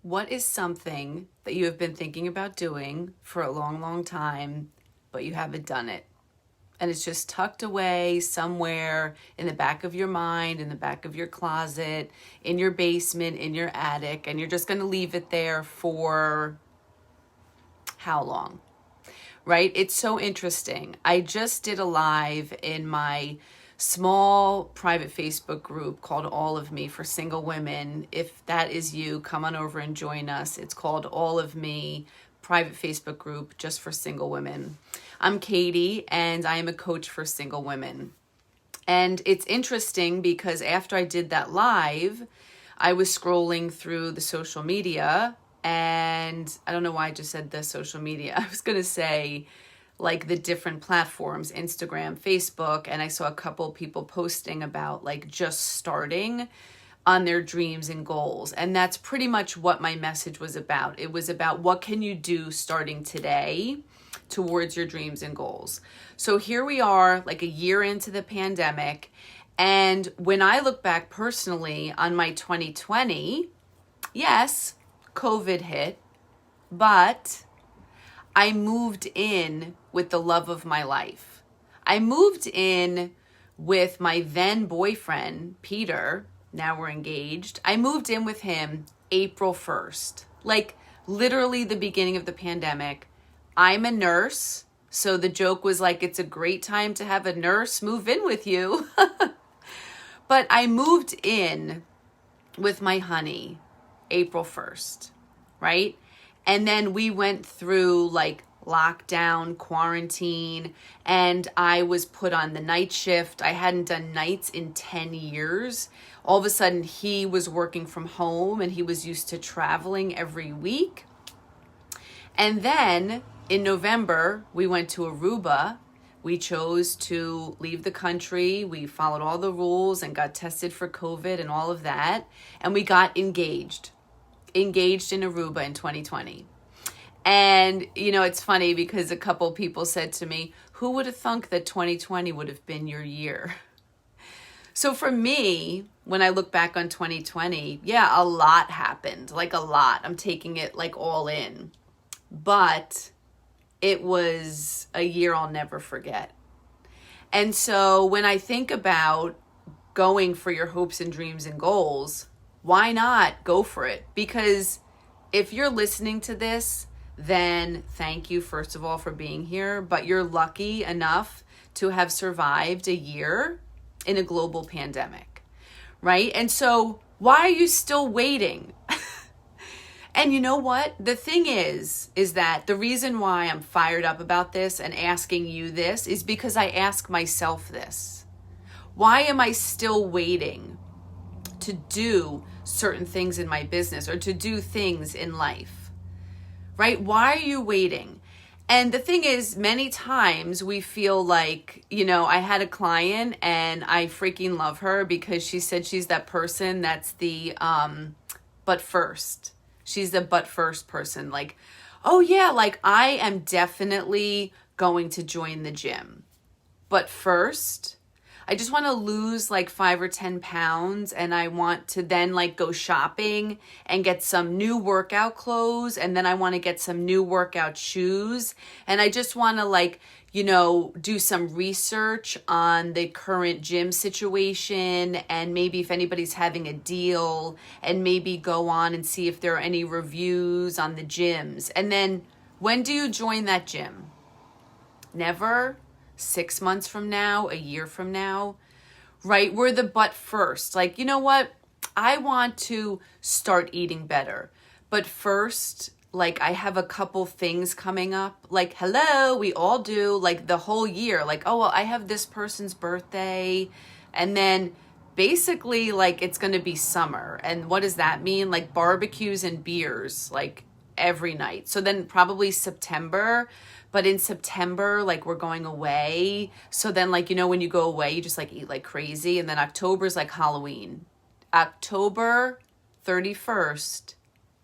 What is something that you have been thinking about doing for a long, long time, but you haven't done it? And it's just tucked away somewhere in the back of your mind, in the back of your closet, in your basement, in your attic, and you're just going to leave it there for how long? Right? It's so interesting. I just did a live in my small private Facebook group called All of Me for single women. If that is you, come on over and join us. It's called All of Me private Facebook group just for single women. I'm Katie and I am a coach for single women. And it's interesting because after I did that live, I was scrolling through the social media, and I don't know why I just said the social media. I was going to say like the different platforms, Instagram, Facebook, and I saw a couple people posting about like just starting on their dreams and goals. And that's pretty much what my message was about. It was about what can you do starting today towards your dreams and goals. So here we are, like a year into the pandemic. And when I look back personally on my 2020, yes, COVID hit, but I moved in with the love of my life. I moved in with my then boyfriend, Peter. Now we're engaged. I moved in with him April 1st, like literally the beginning of the pandemic. I'm a nurse, so the joke was like, it's a great time to have a nurse move in with you. But I moved in with my honey April 1st, right? And then we went through like lockdown, quarantine, and I was put on the night shift. I hadn't done nights in 10 years. All of a sudden, he was working from home and he was used to traveling every week. And then in November, we went to Aruba. We chose to leave the country. We followed all the rules and got tested for COVID and all of that. And we got engaged in Aruba in 2020. And, you know, it's funny because a couple people said to me, who would have thunk that 2020 would have been your year? So for me, when I look back on 2020, yeah, a lot happened, like a lot. I'm taking it like all in. But it was a year I'll never forget. And so when I think about going for your hopes and dreams and goals, why not go for it? Because if you're listening to this, then thank you, first of all, for being here. But you're lucky enough to have survived a year in a global pandemic, right? And so why are you still waiting? And you know what? The thing is that the reason why I'm fired up about this and asking you this is because I ask myself this. Why am I still waiting to do certain things in my business or to do things in life, right? Why are you waiting? And the thing is, many times we feel like, you know, I had a client and I freaking love her because she said she's that person that's the, but first. She's the but first person. Like, oh yeah, like I am definitely going to join the gym. But first, I just want to lose like 5 or 10 pounds, and I want to then like go shopping and get some new workout clothes, and then I want to get some new workout shoes, and I just want to like, you know, do some research on the current gym situation and maybe if anybody's having a deal and maybe go on and see if there are any reviews on the gyms. And then when do you join that gym? Never. 6 months from now, a year from now, right? We're the but first. Like, you know what? I want to start eating better. But first, like I have a couple things coming up. Like, hello, we all do, like the whole year. Like, oh, well, I have this person's birthday. And then basically like it's going to be summer. And what does that mean? Like barbecues and beers, like every night. So then probably September. But in September, like we're going away. So then like, you know, when you go away, you just like eat like crazy. And then October is like Halloween. October 31st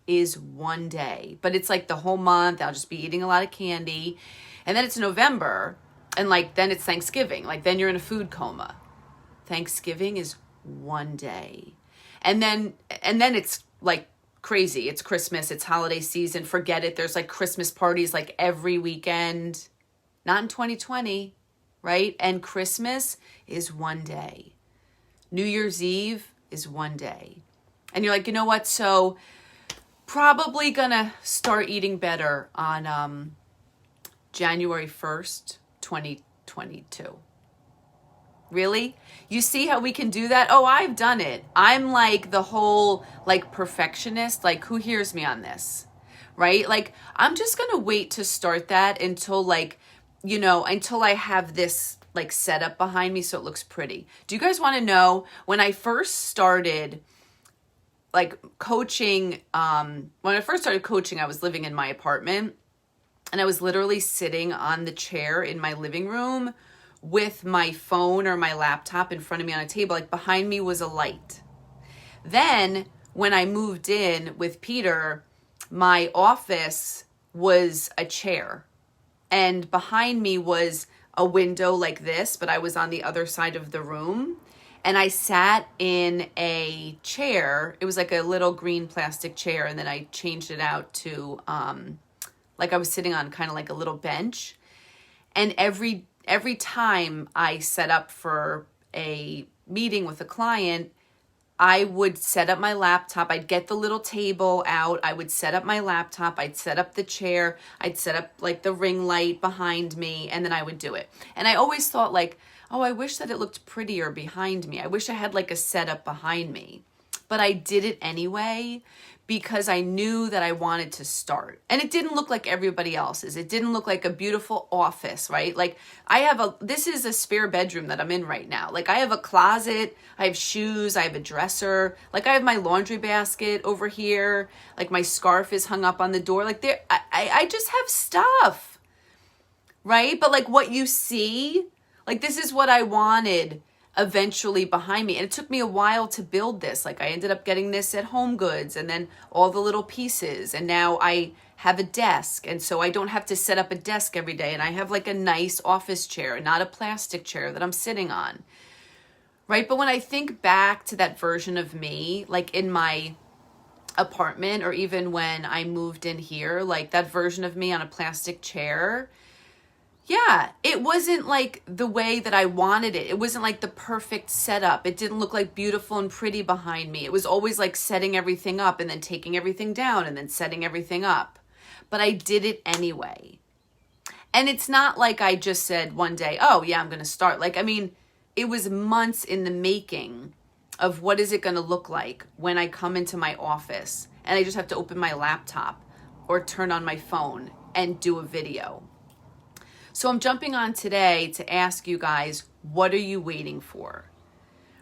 is one day, but it's like the whole month. I'll just be eating a lot of candy. And then it's November. And like, then it's Thanksgiving. Like then you're in a food coma. Thanksgiving is one day. And then it's like crazy. It's Christmas, it's holiday season. Forget it. There's like Christmas parties like every weekend. Not in 2020, right? And Christmas is one day. New Year's Eve is one day. And you're like, you know what? So probably gonna start eating better on January 1st, 2022. Really? You see how we can do that? Oh, I've done it. I'm like the whole like perfectionist. Like, who hears me on this? Right? Like, I'm just going to wait to start that until like, you know, until I have this like setup behind me so it looks pretty. Do you guys want to know when I first started like coaching, when I first started coaching, I was living in my apartment and I was literally sitting on the chair in my living room with my phone or my laptop in front of me on a table. Like behind me was a light. Then when I moved in with Peter, my office was a chair and behind me was a window like this, but I was on the other side of the room. And I sat in a chair. It was like a little green plastic chair. And then I changed it out to, like I was sitting on kind of like a little bench. And every time I set up for a meeting with a client, I would set up my laptop. I'd get the little table out. I would set up my laptop. I'd set up the chair. I'd set up like the ring light behind me, and then I would do it. And I always thought like, oh, I wish that it looked prettier behind me. I wish I had like a setup behind me. But I did it anyway because I knew that I wanted to start. And it didn't look like everybody else's. It didn't look like a beautiful office, right? Like this is a spare bedroom that I'm in right now. Like I have a closet, I have shoes, I have a dresser. Like I have my laundry basket over here. Like my scarf is hung up on the door. Like I just have stuff, right? But like what you see, like this is what I wanted eventually behind me. And it took me a while to build this. Like I ended up getting this at Home Goods and then all the little pieces. And now I have a desk. And so I don't have to set up a desk every day. And I have like a nice office chair, not a plastic chair that I'm sitting on. Right? But when I think back to that version of me, like in my apartment or even when I moved in here, like that version of me on a plastic chair, yeah, it wasn't like the way that I wanted it. It wasn't like the perfect setup. It didn't look like beautiful and pretty behind me. It was always like setting everything up and then taking everything down and then setting everything up. But I did it anyway. And it's not like I just said one day, oh yeah, I'm going to start. Like, I mean, it was months in the making of what is it going to look like when I come into my office and I just have to open my laptop or turn on my phone and do a video. So I'm jumping on today to ask you guys, what are you waiting for?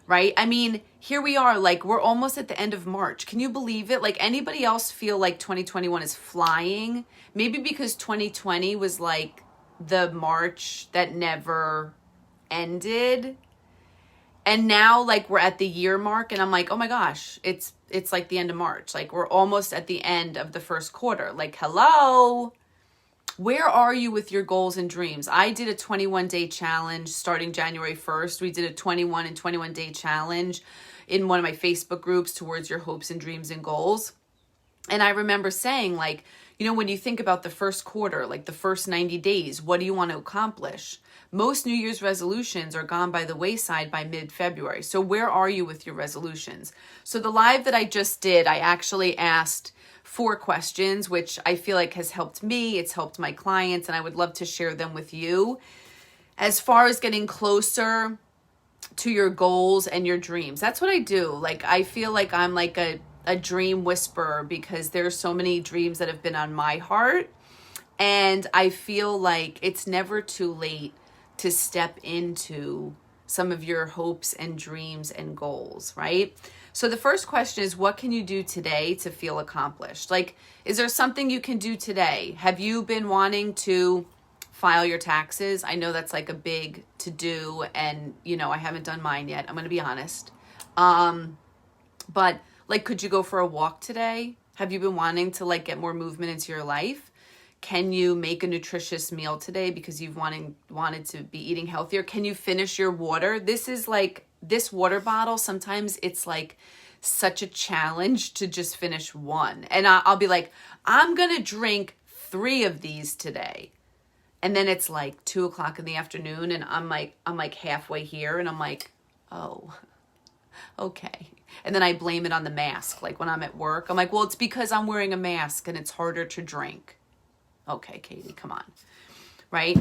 Right? I mean, here we are, like we're almost at the end of March. Can you believe it? Like anybody else feel like 2021 is flying? Maybe because 2020 was like the March that never ended. And now like we're at the year mark and I'm like, oh my gosh, it's like the end of March. Like we're almost at the end of the first quarter. Like, hello. Where are you with your goals and dreams? I did a 21-day challenge starting January 1st. We did a 21-day challenge in one of my Facebook groups towards your hopes and dreams and goals. And I remember saying like, you know, when you think about the first quarter, like the first 90 days, what do you want to accomplish? Most New Year's resolutions are gone by the wayside by mid-February. So where are you with your resolutions? So the live that I just did, I actually asked 4 questions, which I feel like has helped me. It's helped my clients, and I would love to share them with you. As far as getting closer to your goals and your dreams, that's what I do. Like, I feel like I'm like a dream whisperer because there's so many dreams that have been on my heart. And I feel like it's never too late to step into some of your hopes and dreams and goals, right? So the first question is, what can you do today to feel accomplished? Like, is there something you can do today? Have you been wanting to file your taxes? I know that's like a big to do, and you know, I haven't done mine yet. I'm going to be honest. But like, could you go for a walk today? Have you been wanting to like get more movement into your life? Can you make a nutritious meal today because you've wanted to be eating healthier? Can you finish your water? This is like, this water bottle, sometimes it's like such a challenge to just finish one. And I'll be like, I'm going to drink 3 of these today. And then it's like 2:00 in the afternoon and I'm like halfway here and I'm like, oh, okay. And then I blame it on the mask. Like when I'm at work, I'm like, well, it's because I'm wearing a mask and it's harder to drink. Okay, Katie, come on. Right?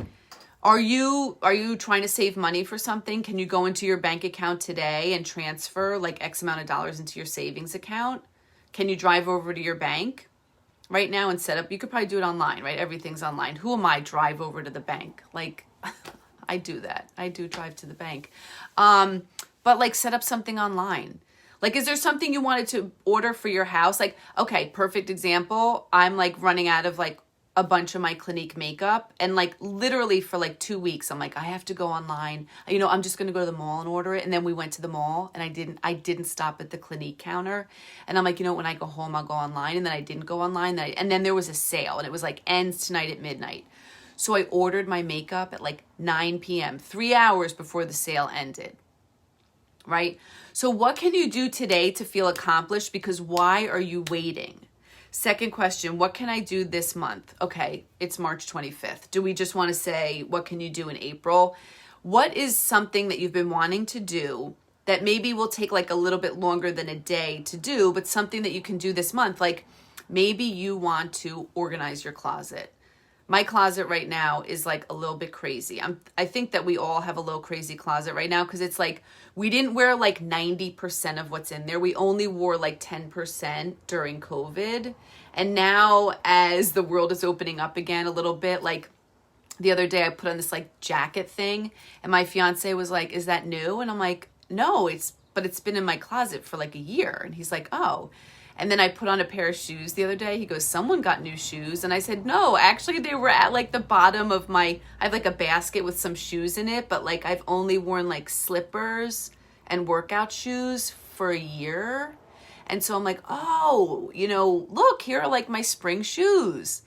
Are you trying to save money for something? Can you go into your bank account today and transfer like X amount of dollars into your savings account? Can you drive over to your bank right now and set up? You could probably do it online, right? Everything's online. Who am I? Drive over to the bank. Like, I do that. I do drive to the bank. But like set up something online. Like, is there something you wanted to order for your house? Like, okay, perfect example. I'm like running out of like a bunch of my Clinique makeup and like literally for like 2 weeks, I'm like, I have to go online. You know, I'm just going to go to the mall and order it. And then we went to the mall and I didn't stop at the Clinique counter. And I'm like, you know, when I go home, I'll go online. And then I didn't go online. And then there was a sale and it was like ends tonight at midnight. So I ordered my makeup at like 9 p.m., 3 hours before the sale ended. Right? So what can you do today to feel accomplished? Because why are you waiting? Second question, what can I do this month? Okay, it's March 25th. Do we just want to say, what can you do in April? What is something that you've been wanting to do that maybe will take like a little bit longer than a day to do, but something that you can do this month? Like maybe you want to organize your closet. My closet right now is like a little bit crazy. I think that we all have a little crazy closet right now because it's like we didn't wear like 90% of what's in there. We only wore like 10% during COVID. And now as the world is opening up again a little bit, like the other day I put on this like jacket thing and my fiance was like, is that new? And I'm like, no, but it's been in my closet for like a year. And he's like, oh. And then I put on a pair of shoes the other day. He goes, someone got new shoes. And I said, no, actually they were at like the bottom of I have like a basket with some shoes in it, but like I've only worn like slippers and workout shoes for a year. And so I'm like, oh, you know, look, here are like my spring shoes,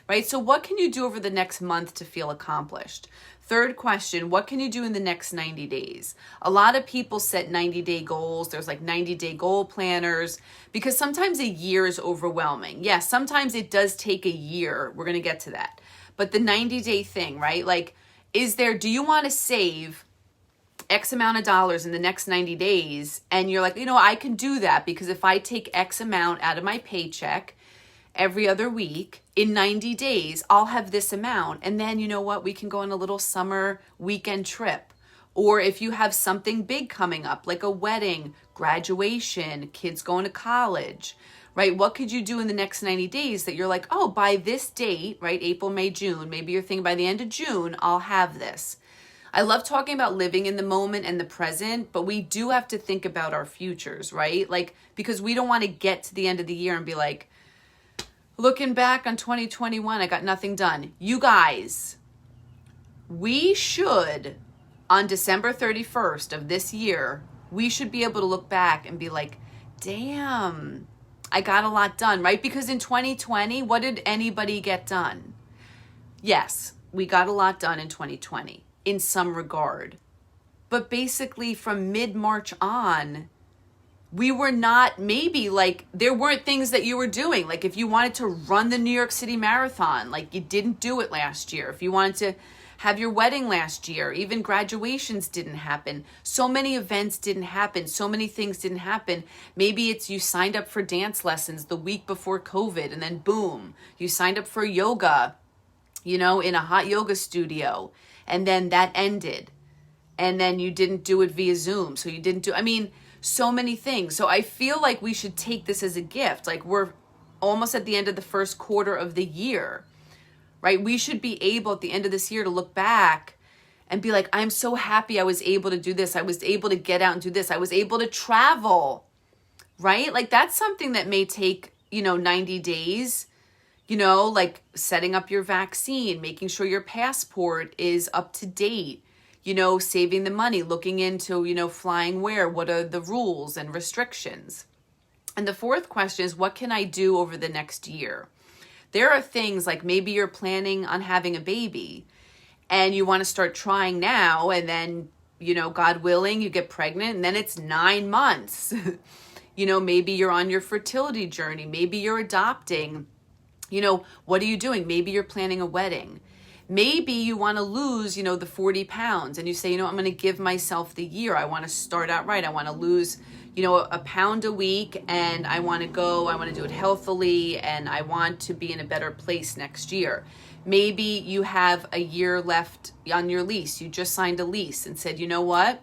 right? So what can you do over the next month to feel accomplished? Third question, what can you do in the next 90 days? A lot of people set 90-day goals. There's like 90-day goal planners because sometimes a year is overwhelming. Yes, sometimes it does take a year. We're going to get to that. But the 90-day thing, right? Like, do you want to save X amount of dollars in the next 90 days? And you're like, you know, I can do that because if I take X amount out of my paycheck every other week, in 90 days, I'll have this amount. And then you know what? We can go on a little summer weekend trip. Or if you have something big coming up, like a wedding, graduation, kids going to college, right? What could you do in the next 90 days that you're like, oh, by this date, right? April, May, June, maybe you're thinking by the end of June, I'll have this. I love talking about living in the moment and the present, but we do have to think about our futures, right? Like, because we don't want to get to the end of the year and be like, looking back on 2021, I got nothing done. You guys, we should, on December 31st of this year, we should be able to look back and be like, damn, I got a lot done, right? Because in 2020, what did anybody get done? Yes, we got a lot done in 2020 in some regard. But basically from mid-March on, we were not, maybe like there weren't things that you were doing. Like if you wanted to run the New York City Marathon, like you didn't do it last year. If you wanted to have your wedding last year, even graduations didn't happen. So many events didn't happen. So many things didn't happen. Maybe it's you signed up for dance lessons the week before COVID and then boom, you signed up for yoga, you know, in a hot yoga studio. And then that ended. And then you didn't do it via Zoom. So you didn't do, I mean, so many things. So I feel like we should take this as a gift. Like we're almost at the end of the first quarter of the year, right? We should be able at the end of this year to look back and be like, I'm so happy I was able to do this. I was able to get out and do this. I was able to travel, right? Like that's something that may take, 90 days, like setting up your vaccine, making sure your passport is up to date, saving the money, looking into, flying where, what are the rules and restrictions. And the fourth question is, what can I do over the next year? There are things like maybe you're planning on having a baby and you want to start trying now and then, God willing, you get pregnant and then it's 9 months. You know, maybe you're on your fertility journey. Maybe you're adopting. You know, what are you doing? Maybe you're planning a wedding. Maybe you want to lose, the 40 pounds and you say, I'm going to give myself the year. I want to start out right. I want to lose, a pound a week, and I want to do it healthily, and I want to be in a better place next year. Maybe you have a year left on your lease. You just signed a lease and said, you know what?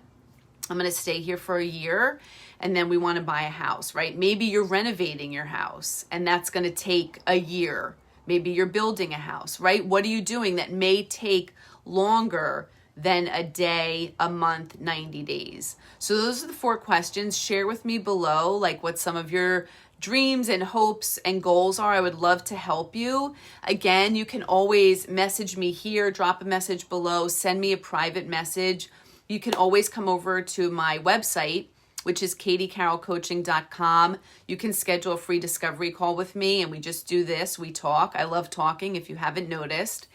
I'm going to stay here for a year, and then we want to buy a house, right? Maybe you're renovating your house and that's going to take a year. Maybe you're building a house, right? What are you doing that may take longer than a day, a month, 90 days? So those are the 4 questions. Share with me below, like, what some of your dreams and hopes and goals are. I would love to help you. Again, you can always message me here, drop a message below, send me a private message. You can always come over to my website, which is katiecarrollcoaching.com. You can schedule a free discovery call with me, and we just do this. We talk. I love talking, if you haven't noticed.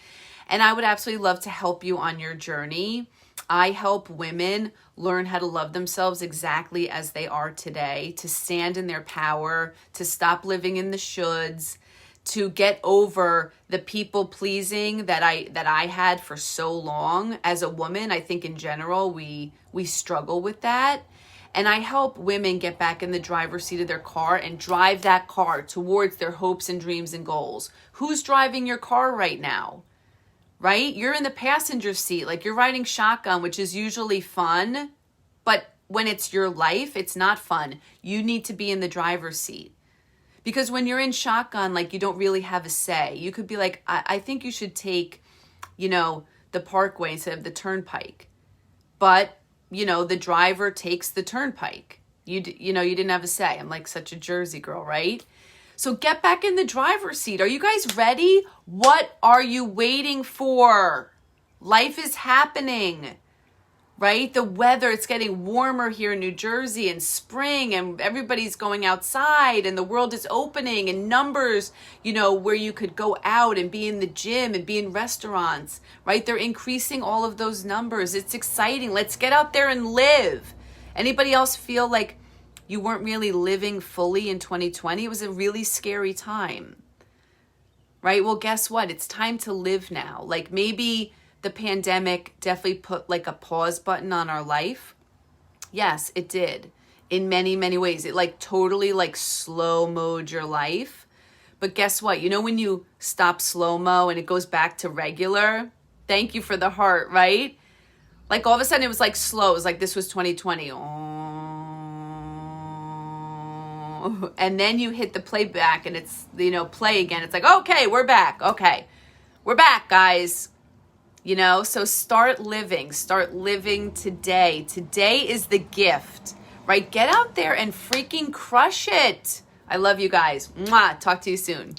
And I would absolutely love to help you on your journey. I help women learn how to love themselves exactly as they are today, to stand in their power, to stop living in the shoulds, to get over the people pleasing that I had for so long. As a woman, I think in general, we struggle with that. And I help women get back in the driver's seat of their car and drive that car towards their hopes and dreams and goals. Who's driving your car right now? Right? You're in the passenger seat, like you're riding shotgun, which is usually fun. But when it's your life, it's not fun. You need to be in the driver's seat. Because when you're in shotgun, like, you don't really have a say. You could be like, I think you should take, the parkway instead of the turnpike. But the driver takes the turnpike. You didn't have a say. I'm like such a Jersey girl, right? So get back in the driver's seat. Are you guys ready? What are you waiting for? Life is happening, right? The weather, it's getting warmer here in New Jersey, and spring, and everybody's going outside, and the world is opening, and numbers, where you could go out and be in the gym and be in restaurants, right? They're increasing all of those numbers. It's exciting. Let's get out there and live. Anybody else feel like you weren't really living fully in 2020? It was a really scary time, right? Well, guess what? It's time to live now. Like, maybe the pandemic definitely put like a pause button on our life. Yes, it did, in many, many ways. It like totally like slow-moed your life. But guess what? When you stop slow-mo and it goes back to regular, thank you for the heart, right? Like, all of a sudden it was like slow. It was like, this was 2020. And then you hit the playback and it's, play again. It's like, okay, we're back. Okay, we're back, guys. So start living today. Today is the gift, right? Get out there and freaking crush it. I love you guys. Mwah. Talk to you soon.